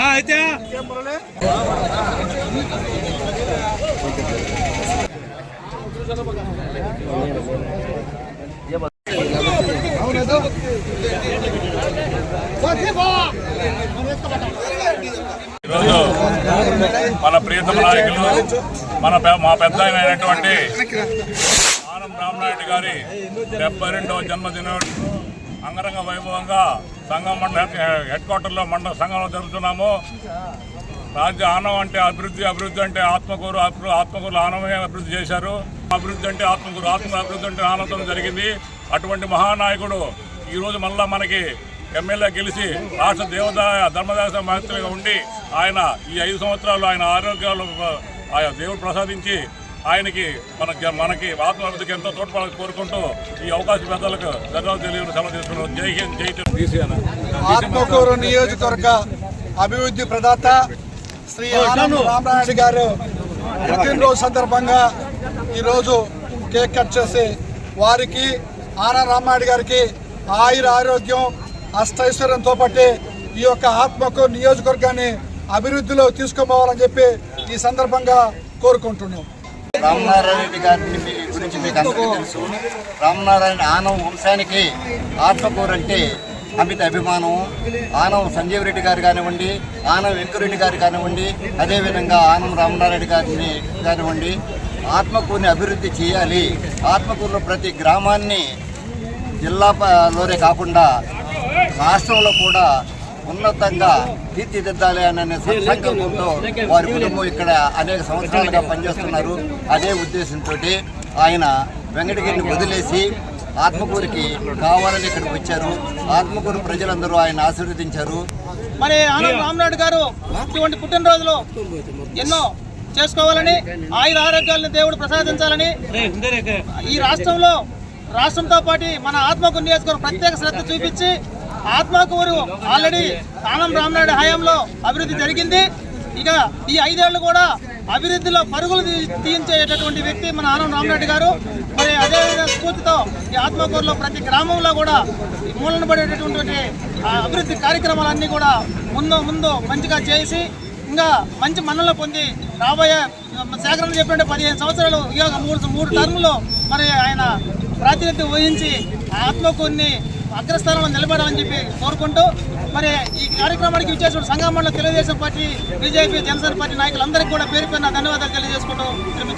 అయితే ఈరోజు మన ప్రియతమ నాయకులు మా పెద్ద అయినటువంటి ఆనం రామనాయుడు గారి 72వ జన్మదినం అంగరంగ వైభవంగా సంఘం మండల హెడ్ క్వార్టర్లో మండల సంఘంలో జరుగుతున్నాము. రాజ్య ఆనం అంటే అభివృద్ధి అంటే ఆత్మకూరు ఆనవమే అభివృద్ధి చేశారు. అభివృద్ధి అంటే ఆత్మకూరు అభివృద్ధి అంటే ఆనందం జరిగింది. అటువంటి మహానాయకుడు ఈరోజు మళ్ళా మనకి ఎమ్మెల్యే గెలిచి రాష్ట్ర ధర్మదాయ మంత్రిగా ఉండి ఆయన ఈ 5 సంవత్సరాలు ఆయన ఆరోగ్యాలు ఆయన దేవుడు ప్రసాదించి ఆయనకి మనకి ఆత్మాభివృద్ధికి ఎంతో తోడ్పడాలని కోరుకుంటూ ఈ అవకాశ పెద్దలకు ధన్యవాదాలు తెలియని సెలవు తీసుకున్నాం. జై హింద్, జై తెలుగు. ఆత్మకూరు నియోజకవర్గ అభివృద్ధి ప్రదాత శ్రీ ఆనం రామనాయుడు గారు పుట్టినరోజు సందర్భంగా ఈరోజు కేక్ కట్ చేసి వారికి ఆనం రామనాయుడు గారికి ఆయుర ఆరోగ్యం అష్టైశ్వర్యంతో పాటు ఈ యొక్క ఆత్మకూరు నియోజకవర్గాన్ని అభివృద్ధిలో తీసుకుపోవాలని చెప్పి ఈ సందర్భంగా కోరుకుంటున్నాం. రామనారాయణ రెడ్డి గారిని గురించి మీకు అందరికీ తెలుసు. రామనారాయణ ఆనం వంశానికి ఆత్మకూరు అంటే అమిత అభిమానం. ఆనం సంజీవ్ రెడ్డి గారు కానివ్వండి, ఆనం వెంకరెడ్డి గారు కానివ్వండి, అదేవిధంగా ఆనం రామనారాయణ గారిని కానివ్వండి, ఆత్మకూరుని అభివృద్ధి చేయాలి. ఆత్మకూరులో ప్రతి గ్రామాన్ని జిల్లాలోనే కాకుండా రాష్ట్రంలో కూడా ఉన్నతంగా తీర్చిదిద్దాలి అనే సంకల్పంతో వారి కుటుంబం ఇక్కడ అనేక సంవత్సరాలుగా పనిచేస్తున్నారు. అదే ఉద్దేశంతో ఆయన వెంకటగిరిని వదిలేసి ఆత్మకూరికి కావాలని ఇక్కడికి వచ్చారు. ఆత్మకూరు ప్రజలందరూ ఆయన ఆశీర్వదించారు. మరి ఆనం రామనాయుడు గారు ఇటువంటి పుట్టినరోజులు ఎన్నో చేసుకోవాలని, ఆయుర ఆరోగ్యాలను దేవుడు ప్రసాదించాలని ఈ రాష్ట్రంతో పాటు మన ఆత్మకూరు నియోజకవర్గం ప్రత్యేక శ్రద్ధ చూపించి ఆత్మకూరు ఆల్రెడీ ఆనం రామనాయుడు హయాంలో అభివృద్ధి జరిగింది. ఇక ఈ 5 ఏళ్లు కూడా అభివృద్ధిలో పరుగులు తీయించేటటువంటి వ్యక్తి మన ఆనం రామనాయుడు గారు. మరి అదేవిధంగా స్ఫూర్తితో ఈ ఆత్మకూరులో ప్రతి గ్రామంలో కూడా మూలన పడేటటువంటి అభివృద్ధి కార్యక్రమాలన్నీ కూడా ముందు మంచిగా చేసి ఇంకా మంచి మన్నలు పొంది రాబోయే సేకరణ చెప్పినట్టు 15 సంవత్సరాలు ఇక 3 టర్ములో మరి ఆయన ప్రాతినిధ్యం వహించి ఆత్మకూరుని అగ్రస్థానంలో నిలబడాలని చెప్పి కోరుకుంటూ మరి ఈ కార్యక్రమానికి విచ్చేసిన సంఘం మండల Telugu Desam party, BJP, Janasena party నాయకులందరికీ కూడా పేరు ధన్యవాదాలు తెలియజేసుకుంటూ విరమించుకుంటాం.